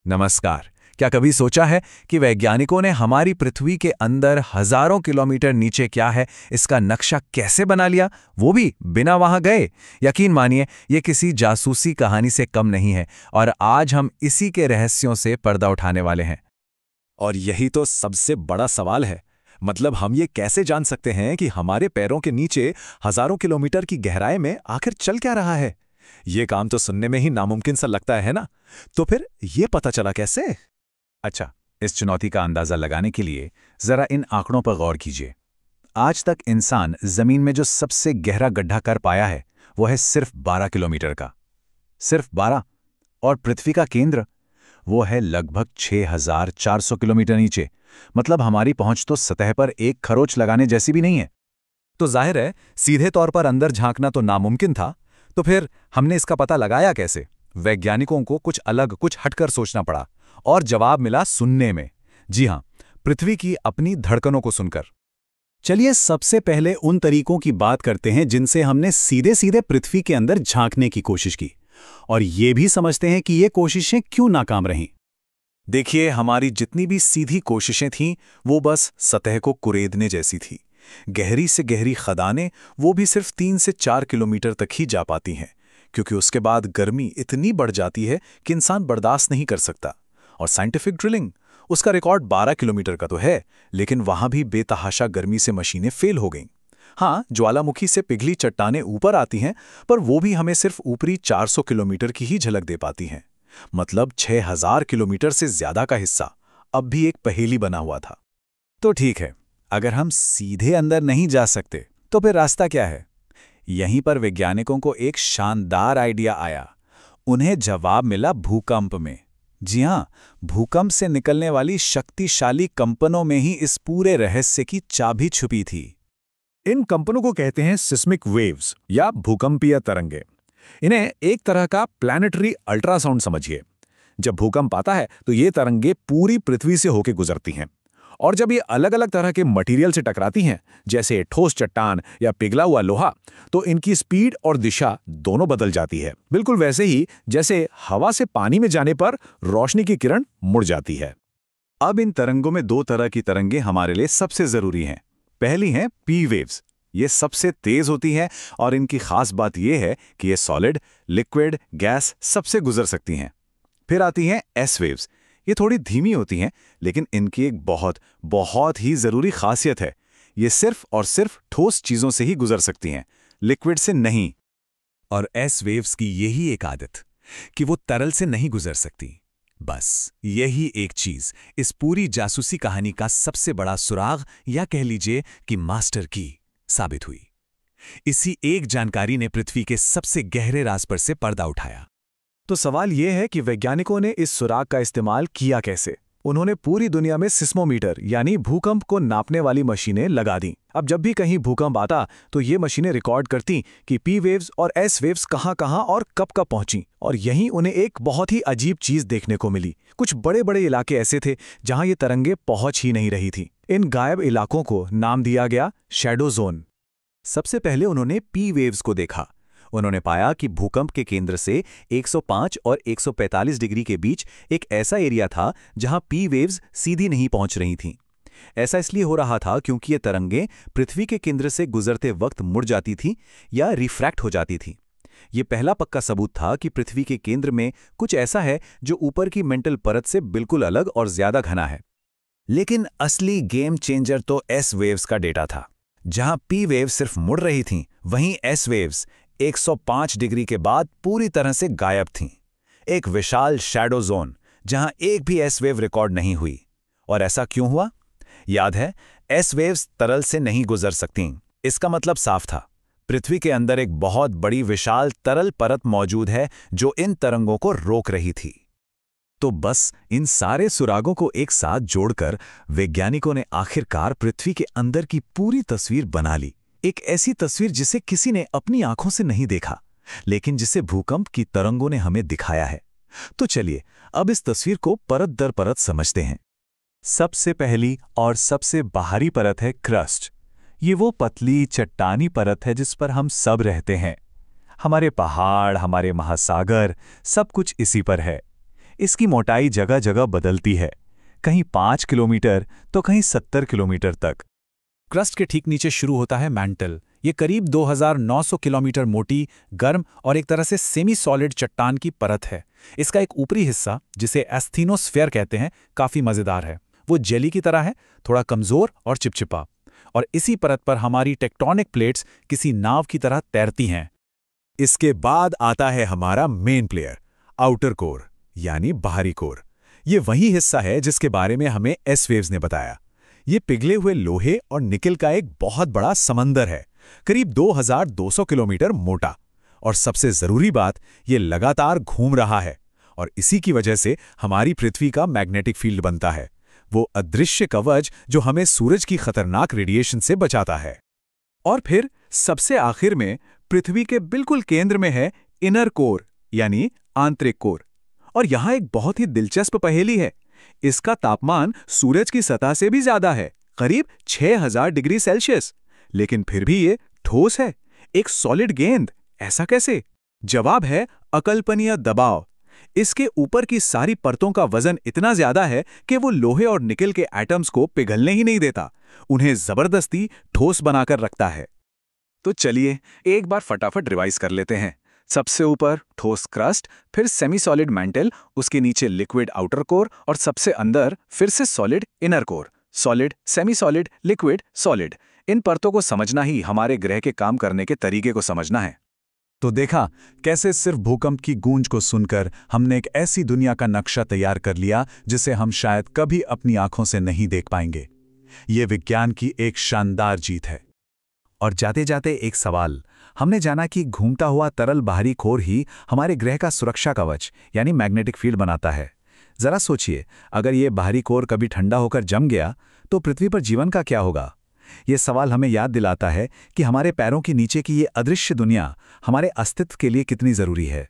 नमस्कार। क्या कभी सोचा है कि वैज्ञानिकों ने हमारी पृथ्वी के अंदर हजारों किलोमीटर नीचे क्या है इसका नक्शा कैसे बना लिया, वो भी बिना वहां गए? यकीन मानिए, ये किसी जासूसी कहानी से कम नहीं है और आज हम इसी के रहस्यों से पर्दा उठाने वाले हैं। और यही तो सबसे बड़ा सवाल है। मतलब हम ये कैसे जान सकते हैं कि हमारे पैरों के नीचे हजारों किलोमीटर की गहराई में आखिर चल क्या रहा है? ये काम तो सुनने में ही नामुमकिन सा लगता है ना? तो फिर ये पता चला कैसे? अच्छा, इस चुनौती का अंदाजा लगाने के लिए जरा इन आंकड़ों पर गौर कीजिए। आज तक इंसान जमीन में जो सबसे गहरा गड्ढा कर पाया है वो है सिर्फ 12 किलोमीटर का। सिर्फ 12। और पृथ्वी का केंद्र वो है लगभग 6400 किलोमीटर नीचे। मतलब हमारी पहुंच तो सतह पर एक खरोच लगाने जैसी भी नहीं है। तो जाहिर है सीधे तौर पर अंदर झांकना तो नामुमकिन था। तो फिर हमने इसका पता लगाया कैसे? वैज्ञानिकों को कुछ अलग, कुछ हटकर सोचना पड़ा और जवाब मिला सुनने में। जी हां, पृथ्वी की अपनी धड़कनों को सुनकर। चलिए सबसे पहले उन तरीकों की बात करते हैं जिनसे हमने सीधे सीधे पृथ्वी के अंदर झांकने की कोशिश की, और ये भी समझते हैं कि ये कोशिशें क्यों नाकाम रहीं। देखिए, हमारी जितनी भी सीधी कोशिशें थीं वो बस सतह को कुरेदने जैसी थी। गहरी से गहरी खदानें वो भी सिर्फ 3 से 4 किलोमीटर तक ही जा पाती हैं, क्योंकि उसके बाद गर्मी इतनी बढ़ जाती है कि इंसान बर्दाश्त नहीं कर सकता। और साइंटिफिक ड्रिलिंग, उसका रिकॉर्ड 12 किलोमीटर का तो है, लेकिन वहां भी बेतहाशा गर्मी से मशीनें फेल हो गईं। हाँ, ज्वालामुखी से पिघली चट्टानें ऊपर आती हैं, पर वो भी हमें सिर्फ ऊपरी 400 किलोमीटर की ही झलक दे पाती हैं। मतलब 6000 किलोमीटर से ज्यादा का हिस्सा अब भी एक पहेली बना हुआ था। तो ठीक है, अगर हम सीधे अंदर नहीं जा सकते तो फिर रास्ता क्या है? यहीं पर वैज्ञानिकों को एक शानदार आइडिया आया। उन्हें जवाब मिला भूकंप में। जी हां, भूकंप से निकलने वाली शक्तिशाली कंपनों में ही इस पूरे रहस्य की चाबी छुपी थी। इन कंपनों को कहते हैं सिस्मिक वेव्स या भूकंपीय तरंगे। इन्हें एक तरह का प्लैनेटरी अल्ट्रासाउंड समझिए। जब भूकंप आता है तो ये तरंगे पूरी पृथ्वी से होकर गुजरती हैं, और जब ये अलग अलग तरह के मटेरियल से टकराती हैं, जैसे ठोस चट्टान या पिघला हुआ लोहा, तो इनकी स्पीड और दिशा दोनों बदल जाती है। बिल्कुल वैसे ही जैसे हवा से पानी में जाने पर रोशनी की किरण मुड़ जाती है। अब इन तरंगों में दो तरह की तरंगे हमारे लिए सबसे जरूरी हैं। पहली हैं पी वेव्स। ये सबसे तेज होती हैं और इनकी खास बात यह है कि ये सॉलिड, लिक्विड, गैस सबसे गुजर सकती हैं। फिर आती हैं एस वेव्स। ये थोड़ी धीमी होती हैं, लेकिन इनकी एक बहुत बहुत ही जरूरी खासियत है। ये सिर्फ और सिर्फ ठोस चीजों से ही गुजर सकती हैं, लिक्विड से नहीं। और एस वेव्स की यही एक आदत कि वो तरल से नहीं गुजर सकती। बस यही एक चीज इस पूरी जासूसी कहानी का सबसे बड़ा सुराग, या कह लीजिए कि मास्टर की साबित हुई। इसी एक जानकारी ने पृथ्वी के सबसे गहरे राज पर से पर्दा उठाया। तो सवाल यह है कि वैज्ञानिकों ने इस सुराग का इस्तेमाल किया कैसे। उन्होंने पूरी दुनिया में सिस्मोमीटर यानी भूकंप को नापने वाली मशीनें लगा दी। अब जब भी कहीं भूकंप आता तो ये मशीनें रिकॉर्ड करती कि पी वेव्स और एस वेव्स कहां-कहां और कब पहुंची। और यहीं उन्हें एक बहुत ही अजीब चीज देखने को मिली। कुछ बड़े बड़े इलाके ऐसे थे जहां ये तरंगे पहुंच ही नहीं रही थी। इन गायब इलाकों को नाम दिया गया शैडो जोन। सबसे पहले उन्होंने पी वेव्स को देखा। उन्होंने पाया कि भूकंप के केंद्र से 105 और 145 डिग्री के बीच एक ऐसा एरिया था जहां पी वेव्स सीधी नहीं पहुंच रही थीं। ऐसा इसलिए हो रहा था क्योंकि ये तरंगें पृथ्वी के केंद्र से गुजरते वक्त मुड़ जाती थीं या रिफ्रैक्ट हो जाती थीं। ये पहला पक्का सबूत था कि पृथ्वी के केंद्र में कुछ ऐसा है जो ऊपर की मेंटल परत से बिल्कुल अलग और ज्यादा घना है। लेकिन असली गेम चेंजर तो एस वेव्स का डेटा था। जहां पी वेव्स सिर्फ मुड़ रही थीं, वहीं एस वेव्स 105 डिग्री के बाद पूरी तरह से गायब थीं। एक विशाल शैडो जोन जहां एक भी एस वेव रिकॉर्ड नहीं हुई। और ऐसा क्यों हुआ? याद है, एस वेव्स तरल से नहीं गुजर सकतीं। इसका मतलब साफ था, पृथ्वी के अंदर एक बहुत बड़ी विशाल तरल परत मौजूद है जो इन तरंगों को रोक रही थी। तो बस इन सारे सुरागों को एक साथ जोड़कर वैज्ञानिकों ने आखिरकार पृथ्वी के अंदर की पूरी तस्वीर बना ली। एक ऐसी तस्वीर जिसे किसी ने अपनी आंखों से नहीं देखा, लेकिन जिसे भूकंप की तरंगों ने हमें दिखाया है। तो चलिए अब इस तस्वीर को परत दर परत समझते हैं। सबसे पहली और सबसे बाहरी परत है क्रस्ट। ये वो पतली चट्टानी परत है जिस पर हम सब रहते हैं। हमारे पहाड़, हमारे महासागर, सब कुछ इसी पर है। इसकी मोटाई जगह जगह बदलती है, कहीं 5 किलोमीटर तो कहीं 70 किलोमीटर तक। क्रस्ट के ठीक नीचे शुरू होता है मैंटल। ये करीब 2900 किलोमीटर मोटी, गर्म और एक तरह से सेमी सॉलिड चट्टान की परत है। इसका एक ऊपरी हिस्सा, जिसे एस्थीनोस्फेयर कहते हैं, काफी मजेदार है। वो जेली की तरह है, थोड़ा कमजोर और चिपचिपा। और इसी परत पर हमारी टेक्टोनिक प्लेट्स किसी नाव की तरह तैरती हैं। इसके बाद आता है हमारा मेन प्लेयर, आउटर कोर यानी बाहरी कोर। ये वही हिस्सा है जिसके बारे में हमें एस वेव्स ने बताया। ये पिघले हुए लोहे और निकल का एक बहुत बड़ा समंदर है, करीब 2200 किलोमीटर मोटा। और सबसे जरूरी बात, ये लगातार घूम रहा है और इसी की वजह से हमारी पृथ्वी का मैग्नेटिक फील्ड बनता है, वो अदृश्य कवच जो हमें सूरज की खतरनाक रेडिएशन से बचाता है। और फिर सबसे आखिर में पृथ्वी के बिल्कुल केंद्र में है इनर कोर यानी आंतरिक कोर। और यहां एक बहुत ही दिलचस्प पहेली है। इसका तापमान सूरज की सतह से भी ज्यादा है, करीब 6000 डिग्री सेल्सियस। लेकिन फिर भी ये ठोस है, एक सॉलिड गेंद। ऐसा कैसे? जवाब है अकल्पनीय दबाव। इसके ऊपर की सारी परतों का वजन इतना ज्यादा है कि वो लोहे और निकल के एटम्स को पिघलने ही नहीं देता, उन्हें जबरदस्ती ठोस बनाकर रखता है। तो चलिए एक बार फटाफट रिवाइज कर लेते हैं। सबसे ऊपर ठोस क्रस्ट, फिर सेमी सॉलिड मैंटल, उसके नीचे लिक्विड आउटर कोर और सबसे अंदर फिर से solid inner core. Solid, semi solid, liquid, solid. इन परतों को समझना ही हमारे ग्रह के काम करने के तरीके को समझना है। तो देखा कैसे सिर्फ भूकंप की गूंज को सुनकर हमने एक ऐसी दुनिया का नक्शा तैयार कर लिया जिसे हम शायद कभी अपनी आंखों से नहीं देख पाएंगे। ये विज्ञान की एक शानदार जीत है। और जाते जाते एक सवाल, हमने जाना कि घूमता हुआ तरल बाहरी कोर ही हमारे ग्रह का सुरक्षा कवच यानी मैग्नेटिक फील्ड बनाता है। जरा सोचिए, अगर ये बाहरी कोर कभी ठंडा होकर जम गया तो पृथ्वी पर जीवन का क्या होगा? ये सवाल हमें याद दिलाता है कि हमारे पैरों के नीचे की ये अदृश्य दुनिया हमारे अस्तित्व के लिए कितनी जरूरी है।